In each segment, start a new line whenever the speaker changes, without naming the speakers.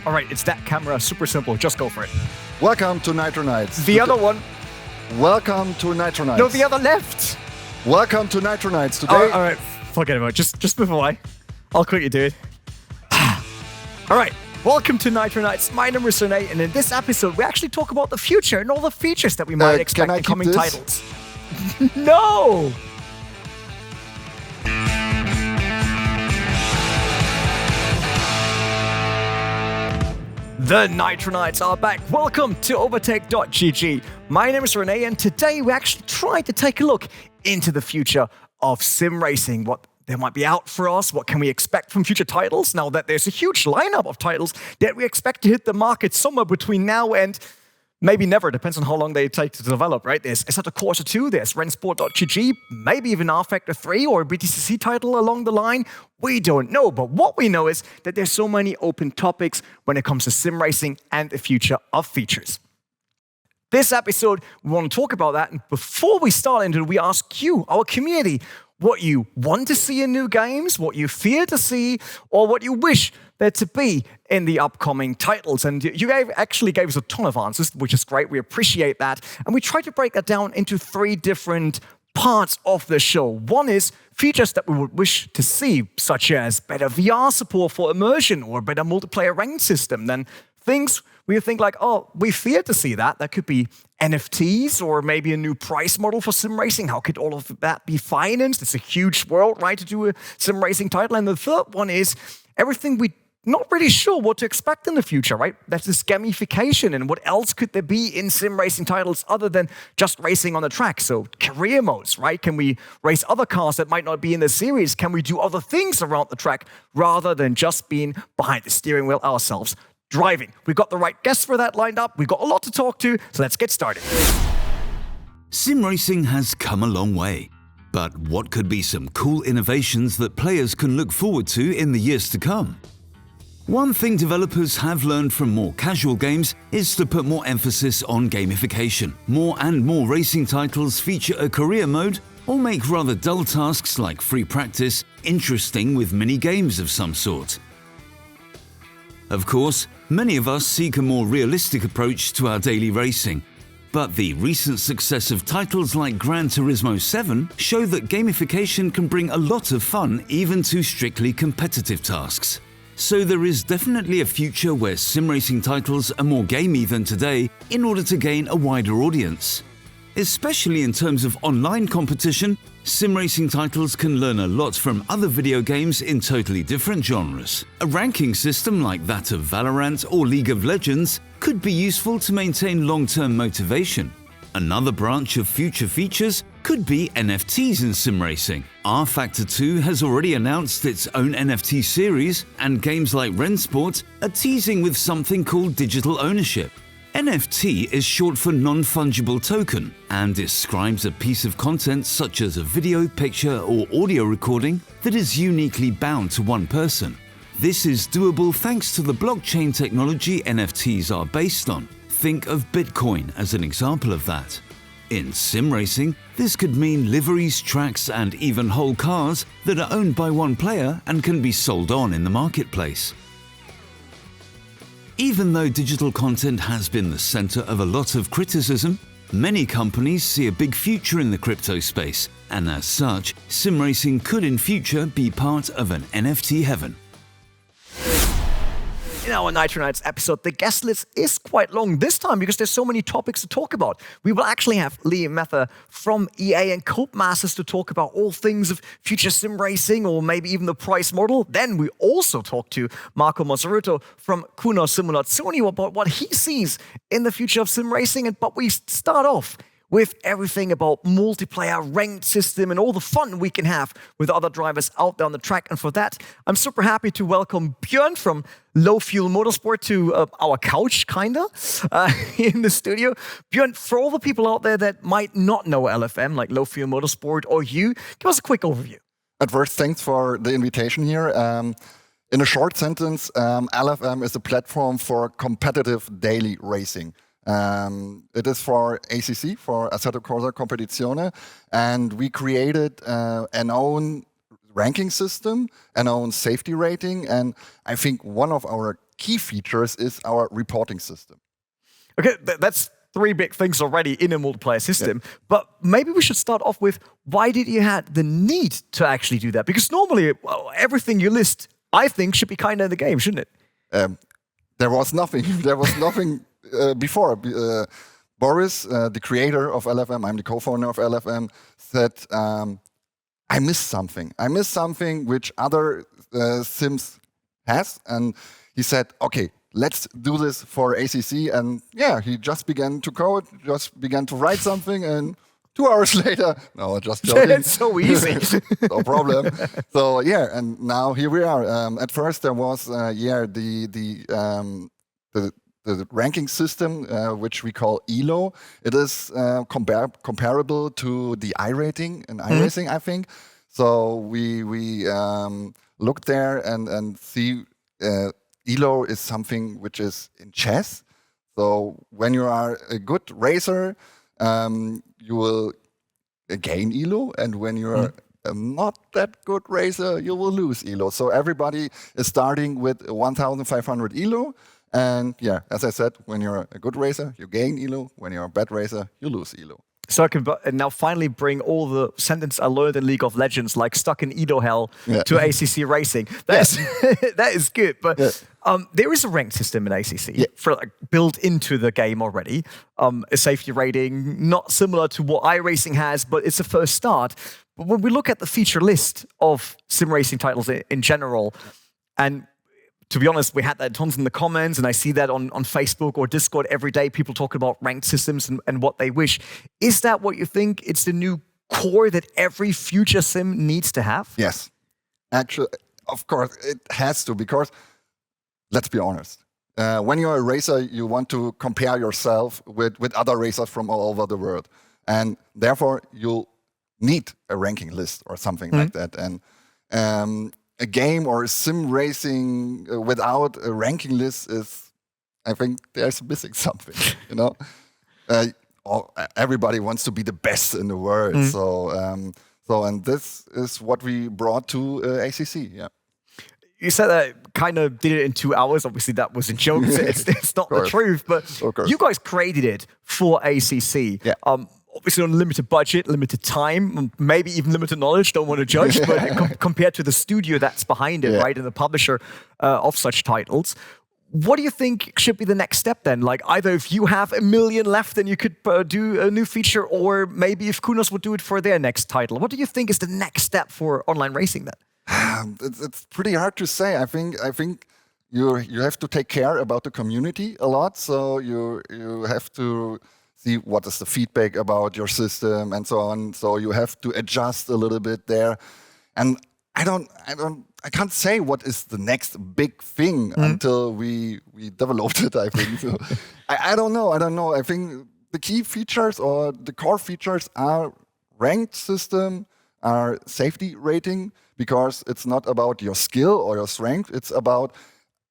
All right, it's that camera. Super simple. Just go for it.
Welcome to Nitro Nights.
The other one.
Welcome to Nitro Nights.
No, the other left.
Welcome to Nitro Nights. Today.
All right, forget about it. Just move away. I'll quit you, dude. All right, welcome to Nitro Nights. My name is Rene, and in this episode, we actually talk about the future and all the features that we might expect in coming titles. No! The Nitro Nights are back. Welcome to Overtake.gg. My name is Rene, and today we actually try to take a look into the future of sim racing. What there might be out for us, what can we expect from future titles, now that there's a huge lineup of titles that we expect to hit the market somewhere between now and maybe never, depends on how long they take to develop, right? There's Assetto Corsa 2, there's Rennsport.gg, maybe even R-Factor 3 or a BTCC title along the line. We don't know, but what we know is that there's so many open topics when it comes to sim racing and the future of features. This episode, we want to talk about that, and before we start into it, we ask you, our community, what you want to see in new games, what you fear to see, or what you wish there to be in the upcoming titles. And you actually gave us a ton of answers, which is great. We appreciate that. And we try to break that down into 3 different parts of the show. One is features that we would wish to see, such as better VR support for immersion or a better multiplayer ranked system. Then things we think like, oh, we fear to see that. That could be NFTs or maybe a new price model for sim racing. How could all of that be financed? It's a huge world, right, to do a sim racing title. And the third one is everything we not really sure what to expect in the future, right? That's this gamification, and what else could there be in sim racing titles other than just racing on the track? So career modes, right? Can we race other cars that might not be in the series? Can we do other things around the track rather than just being behind the steering wheel ourselves driving? We've got the right guests for that lined up. We've got a lot to talk to, so let's get started.
Sim racing has come a long way, but what could be some cool innovations that players can look forward to in the years to come? One thing developers have learned from more casual games is to put more emphasis on gamification. More and more racing titles feature a career mode or make rather dull tasks like free practice interesting with mini games of some sort. Of course, many of us seek a more realistic approach to our daily racing, but the recent success of titles like Gran Turismo 7 show that gamification can bring a lot of fun even to strictly competitive tasks. So there is definitely a future where sim racing titles are more gamey than today in order to gain a wider audience. Especially in terms of online competition, sim racing titles can learn a lot from other video games in totally different genres. A ranking system like that of Valorant or League of Legends could be useful to maintain long-term motivation. Another branch of future features could be NFTs in sim racing. R-Factor 2 has already announced its own NFT series, and games like Rennsport are teasing with something called digital ownership. NFT is short for non-fungible token and describes a piece of content such as a video, picture, or audio recording that is uniquely bound to one person. This is doable thanks to the blockchain technology NFTs are based on. Think of Bitcoin as an example of that. In sim racing, this could mean liveries, tracks, and even whole cars that are owned by one player and can be sold on in the marketplace. Even though digital content has been the center of a lot of criticism, many companies see a big future in the crypto space, and as such, sim racing could in future be part of an NFT heaven.
In our Nitro Nights episode, the guest list is quite long this time because there's so many topics to talk about. We will actually have Liam Mather from EA and Codemasters to talk about all things of future sim racing or maybe even the price model. Then we also talk to Marco Massarutto from Kunos Simulazioni about what he sees in the future of sim racing. But we start off with everything about multiplayer ranked system and all the fun we can have with other drivers out there on the track. And for that, I'm super happy to welcome Björn from Fuel Motorsport to our couch, kinda, in the studio. Björn, for all the people out there that might not know LFM, like Low Fuel Motorsport or you, give us a quick overview.
At first, thanks for the invitation here. In a short sentence, LFM is a platform for competitive daily racing. It is for ACC, for Assetto Corsa Competizione, and we created an own ranking system, an own safety rating, and I think one of our key features is our reporting system.
Okay, that's 3 big things already in a multiplayer system. Yeah. But maybe we should start off with, why did you have the need to actually do that? Because normally, everything you list, I think, should be kind of in the game, shouldn't it?
There was nothing. There was nothing before. Boris, the creator of LFM, I'm the co-founder of LFM, said, I missed something. I missed something which other sims has. And he said, okay, let's do this for ACC. And yeah, he just began to code, just began to write something, and 2 hours later, no, just joking.
It's so easy.
No problem. So yeah, and now here we are. At first there was, the ranking system, which we call ELO. It is comparable to the iRating in iRacing, I think. So we looked there and see ELO is something which is in chess. So when you are a good racer, you will gain ELO, and when you are not that good racer, you will lose ELO. So everybody is starting with 1,500 ELO. And yeah, as I said, when you're a good racer, you gain ELO. When you're a bad racer, you lose ELO.
So I can now finally bring all the sentence I learned in League of Legends, like stuck in ELO hell, to ACC racing. That's that is good. But there is a ranked system in ACC for built into the game already. A safety rating, not similar to what iRacing has, but it's a first start. But when we look at the feature list of sim racing titles in general, and to be honest, we had that tons in the comments, and I see that on Facebook or Discord every day, people talking about ranked systems and what they wish. Is that what you think? It's the new core that every future sim needs to have?
Yes. Actually, of course, it has to, because let's be honest. When you're a racer, you want to compare yourself with other racers from all over the world. And therefore, you'll need a ranking list or something like that. And a game or a sim racing without a ranking list is, I think there's missing something, you know? Everybody wants to be the best in the world. And this is what we brought to ACC, yeah.
You said that kind of did it in 2 hours. Obviously, that was a joke. It's not the truth, but you guys created it for ACC.
Yeah.
Obviously on limited budget, limited time, maybe even limited knowledge, don't want to judge, but compared to the studio that's behind it, right, and the publisher of such titles, what do you think should be the next step then? Like, either if you have 1 million left, then you could do a new feature, or maybe if Kunos would do it for their next title. What do you think is the next step for online racing then?
It's pretty hard to say. I think you have to take care about the community a lot. So you have to see what is the feedback about your system and so on. So you have to adjust a little bit there. And I can't say what is the next big thing until we developed it, I think. So I don't know. I think the key features or the core features are ranked system, are safety rating, because it's not about your skill or your strength. It's about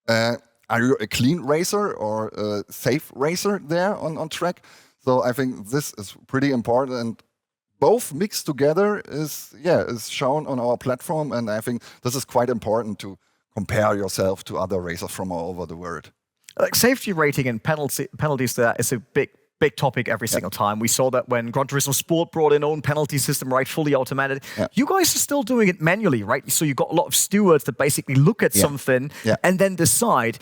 are you a clean racer or a safe racer there on track? So I think this is pretty important, and both mixed together is shown on our platform, and I think this is quite important to compare yourself to other racers from all over the world.
Like safety rating and penalties, that is a big topic every single time. We saw that when Gran Turismo Sport brought in own penalty system, right, fully automated. You guys are still doing it manually, right? So you've got a lot of stewards that basically look at something and then decide.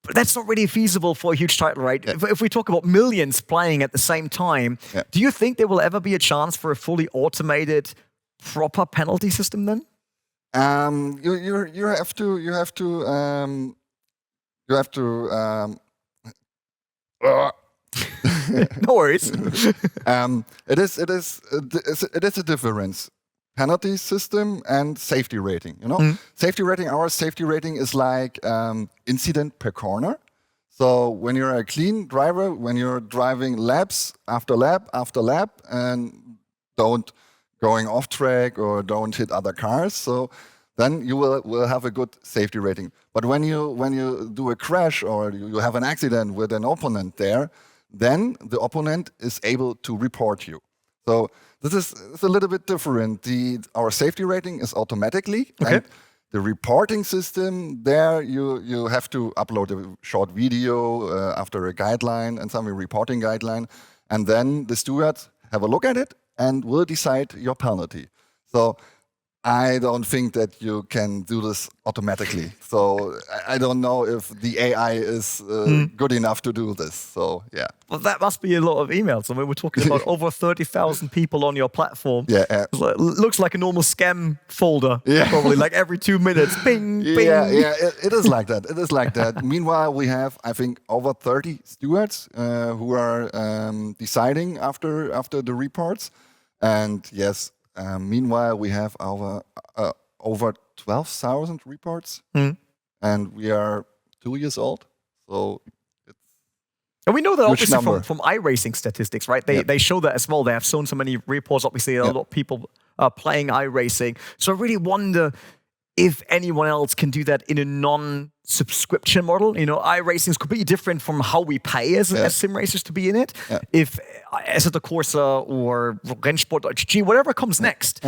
But that's not really feasible for a huge title, right? If we talk about millions playing at the same time, do you think there will ever be a chance for a fully automated, proper penalty system then?
You have to.
No worries.
It is a difference. Penalty system and safety rating, you know? Safety rating, our safety rating is like incident per corner. So when you're a clean driver, when you're driving laps after lap after lap and don't going off track or don't hit other cars, so then you will have a good safety rating. But when you do a crash or you have an accident with an opponent there, then the opponent is able to report you. So this is a little bit different. Our safety rating is automatically, and The reporting system, there you have to upload a short video after a guideline and some reporting guideline, and then the stewards have a look at it and will decide your penalty. So I don't think that you can do this automatically. So I don't know if the AI is good enough to do this. So yeah.
Well, that must be a lot of emails. I mean, we're talking about over 30,000 people on your platform.
Yeah.
Looks like a normal scam folder. Yeah. Probably like every 2 minutes. Bing, bing.
Yeah, it is like that. It is like that. Meanwhile, we have, I think, over 30 stewards who are deciding after the reports. And yes, meanwhile, we have over 12,000 reports, and we are 2 years old. So it's
and we know that obviously
number.
from iRacing statistics, right? They show that as well. They have shown so many reports. Obviously, a lot of people are playing iRacing. So I really wonder if anyone else can do that in a non-subscription model. You know, iRacing is completely different from how we pay as sim racers to be in it. Yeah. If Assetto Corsa or Rennsport.gg, whatever comes next,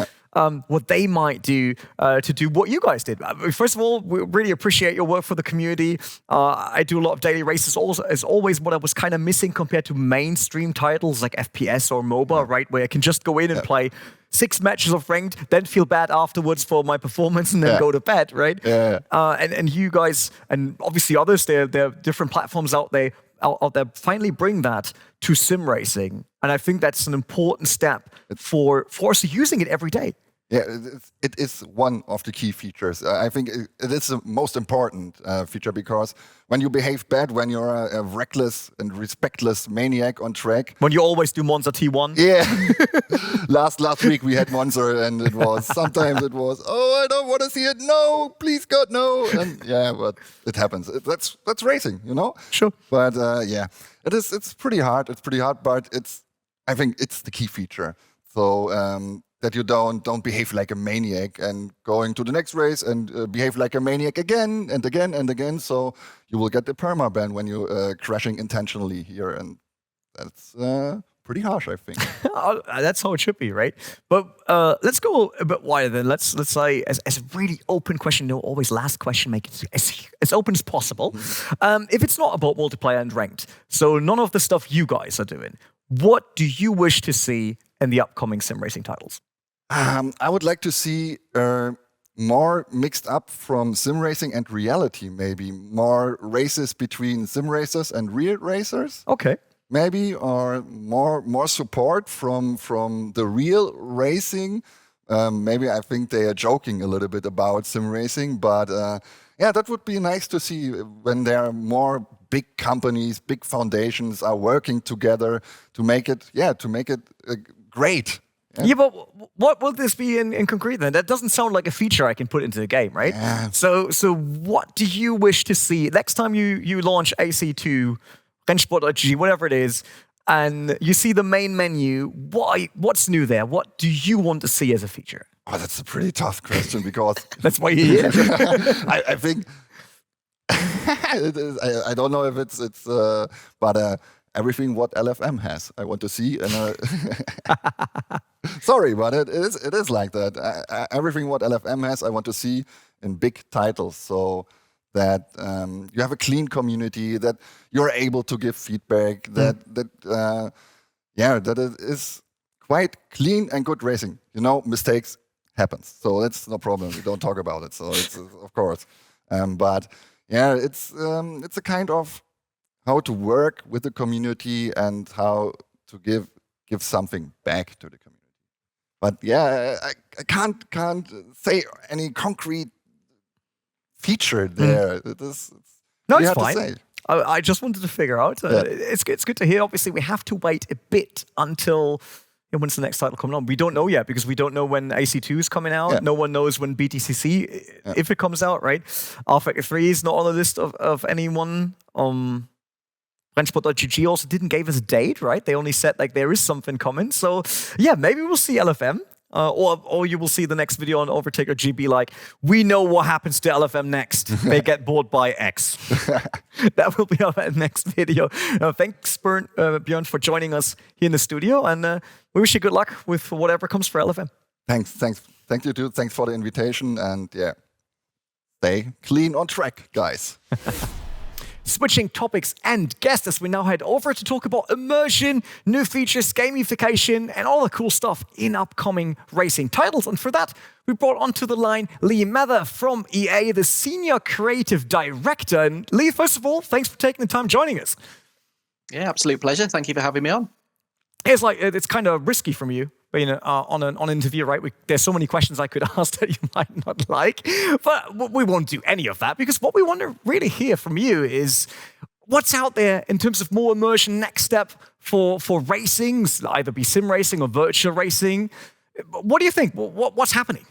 what they might do to do what you guys did. First of all, we really appreciate your work for the community. I do a lot of daily races. Also, as always, what I was kind of missing compared to mainstream titles like FPS or MOBA, right, where I can just go in and play 6 matches of ranked, then feel bad afterwards for my performance and then go to bed, right? And you guys, and obviously others, there are different platforms out there finally bring that to sim racing. And I think that's an important step for us using it every day.
Yeah, it is one of the key features. I think it is the most important feature, because when you behave bad, when you're a reckless and respectless maniac on track.
When you always do Monza T1.
Yeah. last week we had Monza, and sometimes it was, oh, I don't want to see it. No, please God, no. And yeah, but it happens. That's racing, you know?
Sure.
But yeah, it's pretty hard. It's pretty hard, but I think it's the key feature. So, that you don't behave like a maniac and going to the next race and behave like a maniac again and again and again. So you will get the perma-ban when you're crashing intentionally here. And that's pretty harsh, I think.
That's how it should be, right? But let's go a bit wider then. Let's say, as a really open question, no, always last question, make it as open as possible. If it's not about multiplayer and ranked, so none of the stuff you guys are doing, what do you wish to see in the upcoming sim racing titles?
I would like to see more mixed up from sim racing and reality, maybe. More races between sim racers and real racers.
Okay.
Maybe, or more support from the real racing. Maybe I think they are joking a little bit about sim racing, but yeah, that would be nice to see when there are more big companies, big foundations are working together to make it great.
Yeah, but what will this be in concrete then? That doesn't sound like a feature I can put into the game, right?
Yeah.
So what do you wish to see next time you launch AC2, Rennsport.gg, whatever it is, and you see the main menu? What's new there? What do you want to see as a feature?
Oh, that's a pretty tough question, because
that's why you're here.
I think I don't know if it's but everything what LFM has, I want to see. And sorry, but it is like that. Everything what LFM has, I want to see in big titles, so that you have a clean community, that you're able to give feedback, that it is quite clean and good racing. You know, mistakes happens, so it's no problem. We don't talk about it. So it's of course, but yeah, it's a kind of how to work with the community and how to give something back to the community. But yeah, I can't say any concrete feature there. It's
fine. I just wanted to figure out. It's good to hear. Obviously, we have to wait a bit until when's the next title coming on. We don't know yet, because we don't know when AC2 is coming out. Yeah. No one knows when BTCC, if it comes out, right? R-Factor 3 is not on the list of anyone. Rennsport.gg also didn't give us a date, right? They only said like there is something coming. So yeah, maybe we'll see LFM. Or you will see the next video on Overtake or GB like, we know what happens to LFM next. They get bought by X. That will be our next video. Thanks, Björn, for joining us here in the studio. And we wish you good luck with whatever comes for LFM.
Thanks. Thank you, too. Thanks for the invitation. And yeah. stay clean on track, guys.
Switching topics and guests as we now head over to talk about immersion, new features, gamification, and all the cool stuff in upcoming racing titles. And for that, we brought onto the line Lee Mather from EA, the Senior Creative Director. And Lee, first of all, thanks for taking the time joining us.
Yeah, absolute pleasure. Thank you for having me on.
It's kind of risky from you, on an interview, right? There's so many questions I could ask that you might not like, but we won't do any of that because what we want to really hear from you is what's out there in terms of more immersion, next step for racing, either be sim racing or virtual racing. What do you think? What's happening?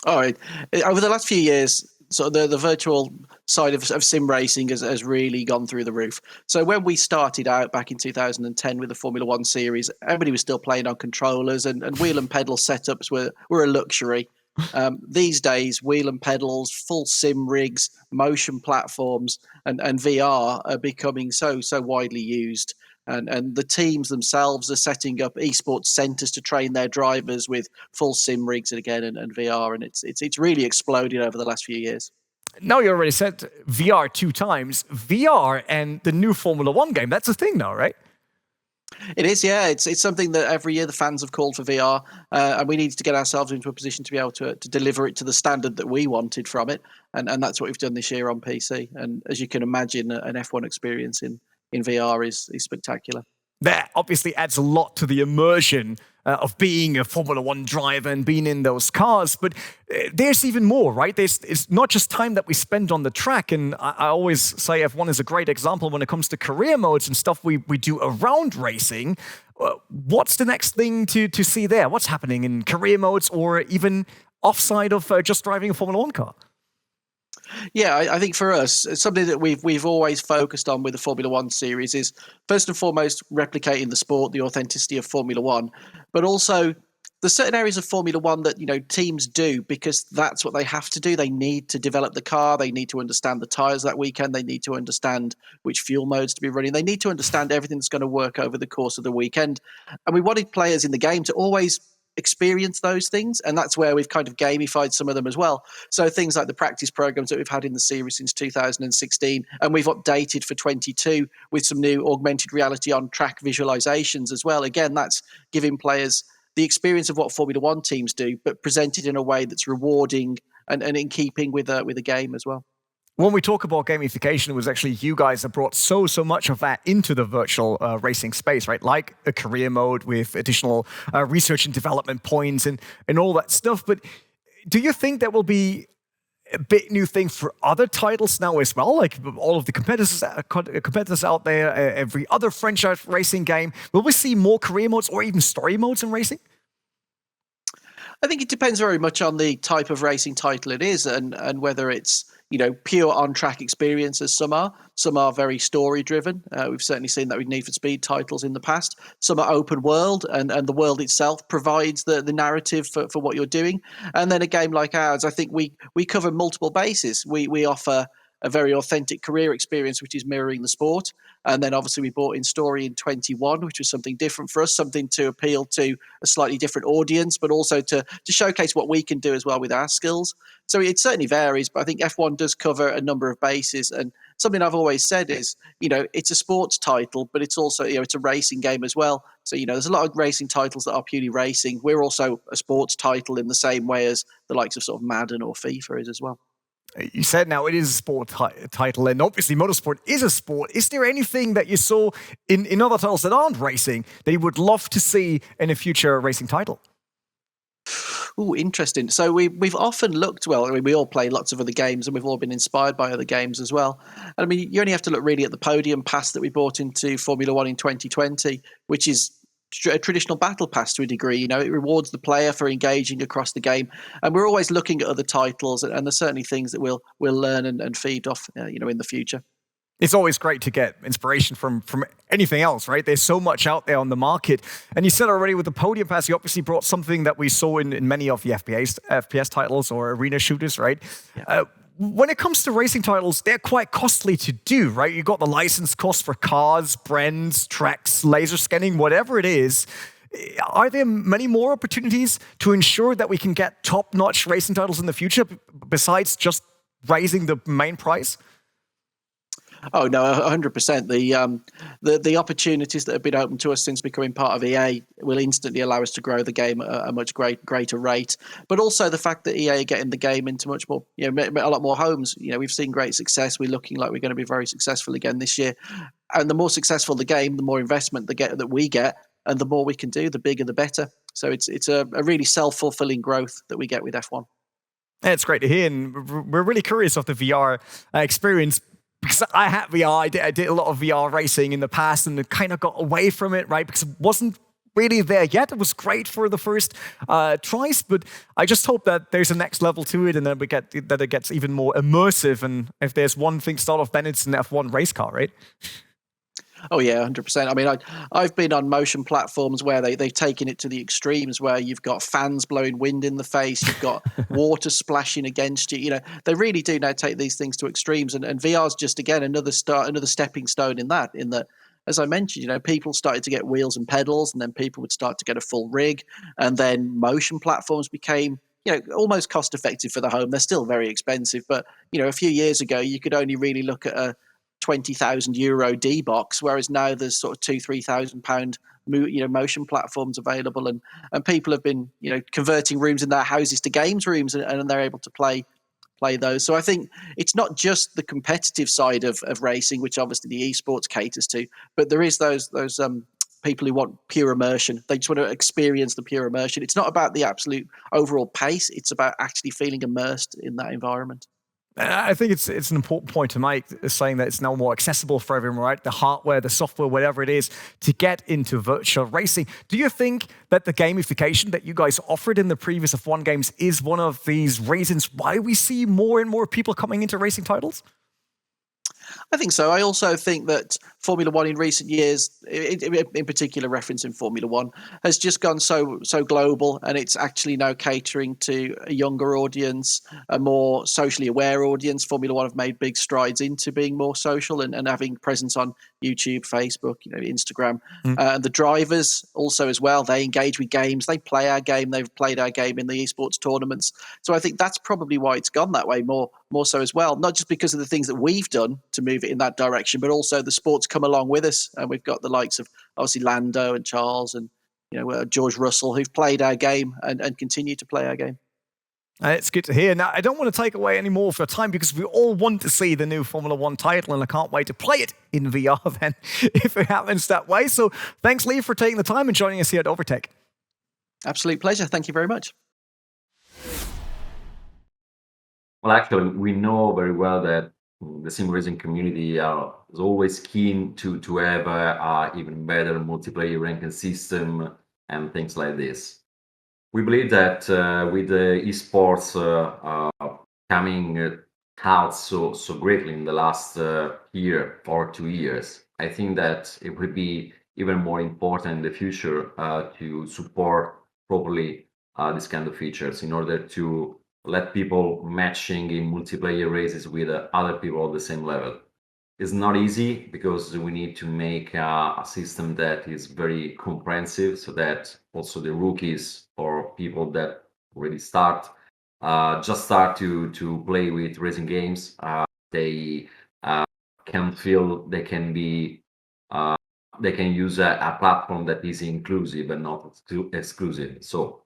All right. Over the last few years, so the virtual side of sim racing has really gone through the roof. So when we started out back in 2010 with the Formula One series, everybody was still playing on controllers and wheel and pedal setups were a luxury. These days, wheel and pedals, full sim rigs, motion platforms, and VR are becoming so widely used. And the teams themselves are setting up esports centers to train their drivers with full sim rigs and VR, and it's really exploded over the last few years.
Now you already said VR 2 times. VR and the new Formula One game, that's a thing now, right?
It is, yeah. It's something that every year the fans have called for VR, and we needed to get ourselves into a position to be able to deliver it to the standard that we wanted from it, and that's what we've done this year on PC. And as you can imagine, an F1 experience in VR is spectacular.
That obviously adds a lot to the immersion of being a Formula One driver and being in those cars. But there's even more, right? It's not just time that we spend on the track. And I always say F1 is a great example when it comes to career modes and stuff we do around racing. What's the next thing to see there? What's happening in career modes or even offside of just driving a Formula One car?
Yeah, I think for us, something that we've always focused on with the Formula One series is first and foremost replicating the sport, the authenticity of Formula One, but also there's certain areas of Formula One that teams do because that's what they have to do. They need to develop the car, they need to understand the tyres that weekend, they need to understand which fuel modes to be running, they need to understand everything that's going to work over the course of the weekend. And we wanted players in the game to always experience those things, and that's where we've kind of gamified some of them as well. So things like the practice programs that we've had in the series since 2016, and we've updated for 22 with some new augmented reality on track visualizations as well. Again, that's giving players the experience of what Formula One teams do, but presented in a way that's rewarding and in keeping with a game as well.
When we talk about gamification, it was actually you guys that brought so much of that into the virtual racing space, right? Like a career mode with additional research and development points and all that stuff. But do you think that will be a big new thing for other titles now as well? Like all of the competitors out there, every other franchise racing game, will we see more career modes or even story modes in racing?
I think it depends very much on the type of racing title it is and whether it's pure on-track experiences. Some are very story-driven. We've certainly seen that with Need for Speed titles in the past. Some are open world, and the world itself provides the narrative for what you're doing. And then a game like ours, I think we cover multiple bases. We offer a very authentic career experience, which is mirroring the sport. And then obviously we brought in story in 21, which was something different for us, something to appeal to a slightly different audience, but also to showcase what we can do as well with our skills. So it certainly varies, but I think F1 does cover a number of bases. And something I've always said is, it's a sports title, but it's also, it's a racing game as well. So, there's a lot of racing titles that are purely racing. We're also a sports title in the same way as the likes of sort of Madden or FIFA is as well.
You said now it is a sport title, and obviously motorsport is a sport. Is there anything that you saw in other titles that aren't racing that you would love to see in a future racing title?
Oh, interesting. So we've often looked, we all play lots of other games and we've all been inspired by other games as well. And I mean, you only have to look really at the podium pass that we brought into Formula One in 2020, which is a traditional battle pass to a degree. It rewards the player for engaging across the game, and we're always looking at other titles, and there's certainly things that we'll learn and feed off in the future.
It's always great to get inspiration from anything else, right? There's so much out there on the market. And you said already with the podium pass, you obviously brought something that we saw in many of the FPS titles or arena shooters, right? Yeah. When it comes to racing titles, they're quite costly to do, right? You've got the license cost for cars, brands, tracks, laser scanning, whatever it is. Are there many more opportunities to ensure that we can get top-notch racing titles in the future besides just raising the main prize?
Oh no, 100%. The opportunities that have been open to us since becoming part of EA will instantly allow us to grow the game at a much greater rate. But also the fact that EA are getting the game into much more, a lot more homes. We've seen great success. We're looking like we're going to be very successful again this year. And the more successful the game, the more investment that we get, and the more we can do, the bigger the better. So it's a really self-fulfilling growth that we get with F1.
It's great to hear, and we're really curious of the VR experience. Because I had VR, I did a lot of VR racing in the past and kind of got away from it, right? Because it wasn't really there yet. It was great for the first tries, but I just hope that there's a next level to it and then that it gets even more immersive. And if there's one thing start off, then it's an F1 race car, right?
Oh yeah, 100%. I mean, I've been on motion platforms where they've taken it to the extremes, where you've got fans blowing wind in the face, you've got water splashing against you. They really do now take these things to extremes, and VR's just again another stepping stone in that. As I mentioned, people started to get wheels and pedals, and then people would start to get a full rig, and then motion platforms became almost cost effective for the home. They're still very expensive, but a few years ago you could only really look at a €20,000 D box, whereas now there's sort of £2,000-3,000 motion platforms available, and people have been converting rooms in their houses to games rooms, and they're able to play those. So I think it's not just the competitive side of racing, which obviously the esports caters to, but there is those people who want pure immersion. They just want to experience the pure immersion. It's not about the absolute overall pace, it's about actually feeling immersed in that environment.
I think it's an important point to make, saying that it's now more accessible for everyone, right? The hardware, the software, whatever it is, to get into virtual racing. Do you think that the gamification that you guys offered in the previous F1 games is one of these reasons why we see more and more people coming into racing titles?
I think so. I also think that Formula One in recent years, in particular referencing Formula One, has just gone so global, and it's actually now catering to a younger audience, a more socially aware audience. Formula One have made big strides into being more social and having presence on YouTube, Facebook, Instagram. And the drivers also as well, they engage with games, they play our game, they've played our game in the esports tournaments. So I think that's probably why it's gone that way more so as well, not just because of the things that we've done to move it in that direction, but also the sports come along with us. And we've got the likes of obviously Lando and Charles and George Russell, who've played our game and continue to play our game.
It's good to hear. Now, I don't want to take away any more of your time because we all want to see the new Formula One title, and I can't wait to play it in VR then, if it happens that way. So thanks, Lee, for taking the time and joining us here at Overtake.
Absolute pleasure. Thank you very much.
Well, actually, we know very well that the sim racing community is always keen to have a even better multiplayer ranking system and things like this. We believe that with the esports coming out so greatly in the last year or 2 years, I think that it would be even more important in the future to support properly this kind of features in order to let people matching in multiplayer races with other people at the same level. It's not easy because we need to make a system that is very comprehensive so that also the rookies or people that already just start to play with racing games, they can feel they can use a platform that is inclusive and not exclusive. So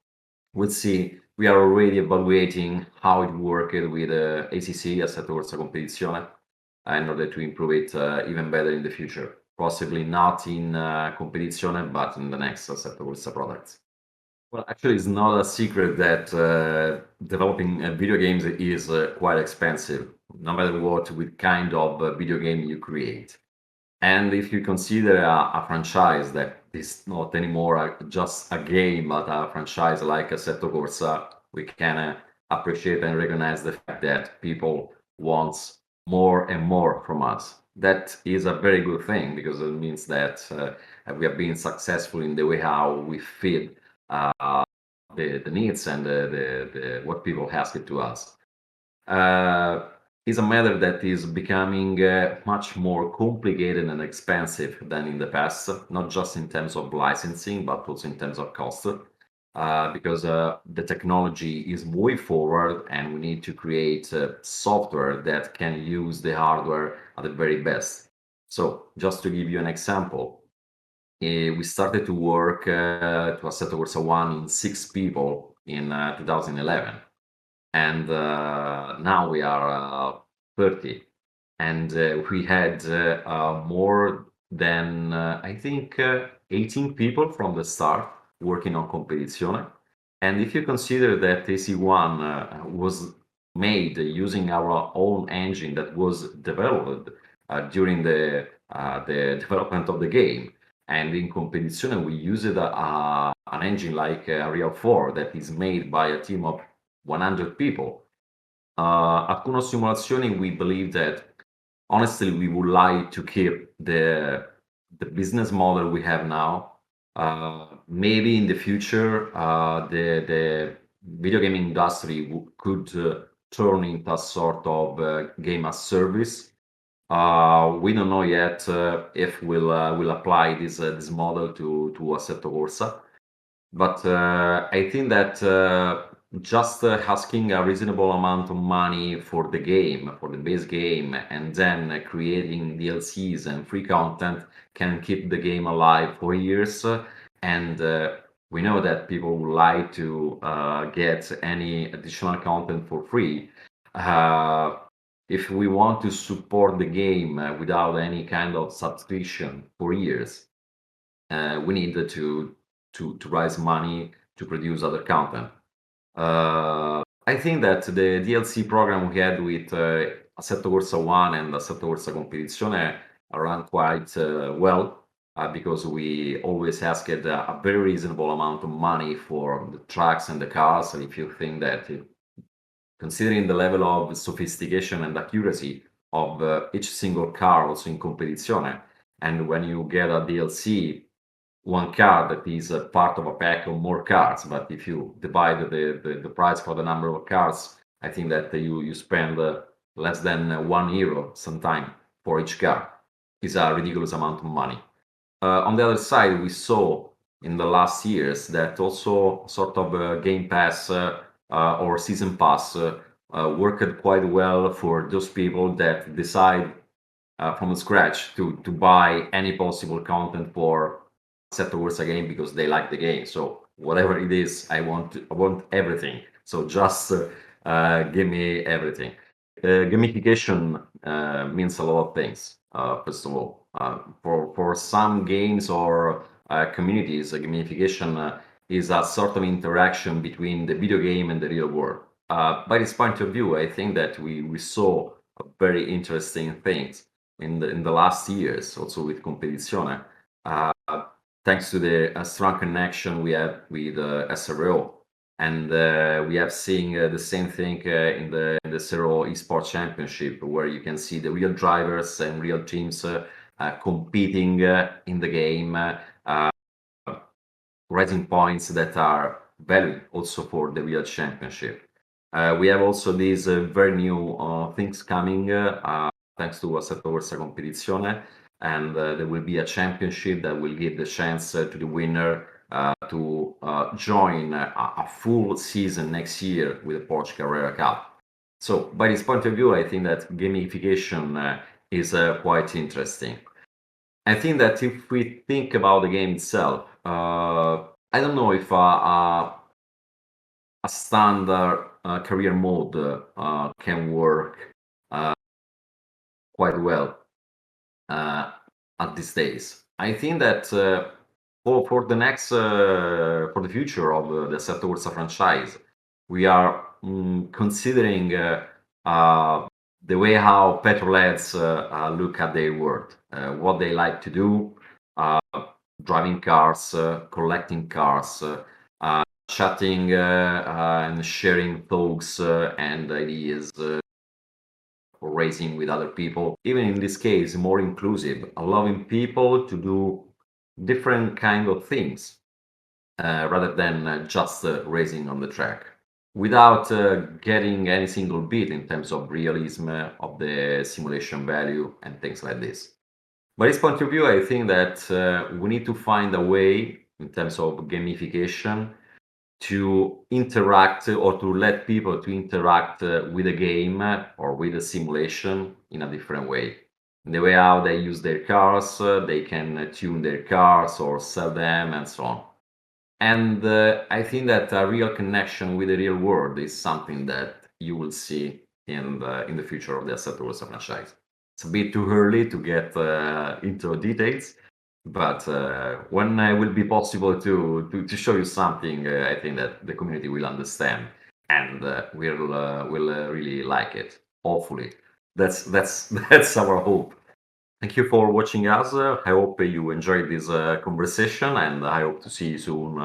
we'll see. We are already evaluating how it worked with ACC, Assetto Corsa Competizione, in order to improve it even better in the future. Possibly not in Competizione, but in the next Assetto Corsa products. Well, actually, it's not a secret that developing video games is quite expensive, no matter what kind of video game you create. And if you consider a franchise that is not anymore just a game, but a franchise like Assetto Corsa, we can appreciate and recognize the fact that people want more and more from us. That is a very good thing because it means that we have been successful in the way how we feed the needs and the what people ask it to us. is a matter that is becoming much more complicated and expensive than in the past, not just in terms of licensing, but also in terms of cost. Because the technology is moving forward and we need to create software that can use the hardware at the very best. So just to give you an example, we started to work to Assetto Corsa 1 in 6 people in 2011. And now we are 30. And we had more than, I think, 18 people from the start working on Competizione. And if you consider that AC1 was made using our own engine that was developed during the development of the game, and in Competizione we used an engine like Real 4 that is made by a team of 100 people. At Kunos Simulazioni, we believe that honestly we would like to keep the business model we have now. Maybe in the future, the video gaming industry could turn into a sort of game as service. We don't know yet if we'll apply this model to Assetto Corsa, but I think that just asking a reasonable amount of money for the game, for the base game, and then creating DLCs and free content can keep the game alive for years. And we know that people would like to get any additional content for free. If we want to support the game without any kind of subscription for years, we need to raise money to produce other content. I think that the DLC program we had with Assetto Corsa 1 and Assetto Corsa Competizione ran quite well because we always asked a very reasonable amount of money for the tracks and the cars. And if you think that, considering the level of sophistication and accuracy of each single car also in Competizione, and when you get a DLC, one car that is a part of a pack of more cars, but if you divide the price for the number of cars, I think that you spend less than €1 sometime for each car. It's a ridiculous amount of money. On the other side, we saw in the last years that also sort of Game Pass or Season Pass worked quite well for those people that decide from scratch to buy any possible content for Assetto Corsa game because they like the game. So whatever it is, I want everything. So just give me everything. Gamification means a lot of things. First of all, for some games or communities, gamification is a sort of interaction between the video game and the real world. By this point of view, I think that we saw very interesting things in the last years, also with Competizione. Thanks to the strong connection we have with SRO, and we have seen the same thing in the SRO Esports Championship, where you can see the real drivers and real teams competing in the game, raising points that are valued also for the real championship. We have also these very new things coming thanks to Assetto Corsa Competizione, and there will be a championship that will give the chance to the winner to join a full season next year with the Porsche Carrera Cup. So by this point of view, I think that gamification is quite interesting. I think that if we think about the game itself, I don't know if a standard career mode can work quite well at these days. I think that for the next for the future of the Assetto Corsa franchise, we are considering the way how petrolheads look at their world, what they like to do, driving cars, collecting cars, chatting and sharing thoughts and ideas, racing with other people. Even in this case, more inclusive, allowing people to do different kind of things rather than just racing on the track. without getting any single bit in terms of realism of the simulation value and things like this. By this point of view, I think that we need to find a way in terms of gamification to interact or to let people to interact with a game or with a simulation in a different way. In the way how they use their cars, they can tune their cars or sell them and so on. And I think that a real connection with the real world is something that you will see in the future of the Massarutto franchise. It's a bit too early to get into details, but when it will be possible to show you something, I think that the community will understand and will really like it. Hopefully, that's our hope. Thank you for watching us. I hope you enjoyed this conversation, and I hope to see you soon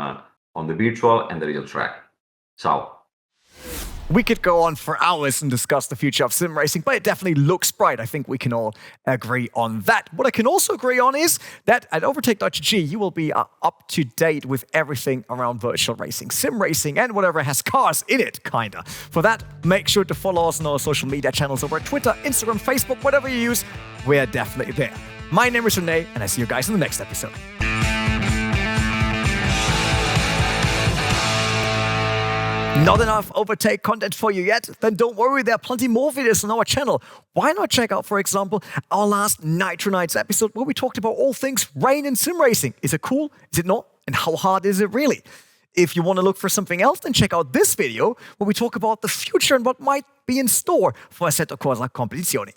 on the virtual and the real track. Ciao.
We could go on for hours and discuss the future of sim racing, but it definitely looks bright. I think we can all agree on that. What I can also agree on is that at Overtake.gg, you will be up to date with everything around virtual racing, sim racing, and whatever has cars in it, kinda. For that, make sure to follow us on our social media channels over at Twitter, Instagram, Facebook, whatever you use. We're definitely there. My name is Rene, and I see you guys in the next episode. Not enough Overtake content for you yet? Then don't worry, there are plenty more videos on our channel. Why not check out, for example, our last Nitro Nights episode where we talked about all things rain and sim racing. Is it cool? Is it not? And how hard is it really? If you want to look for something else, then check out this video where we talk about the future and what might be in store for Assetto Corsa Competizioni.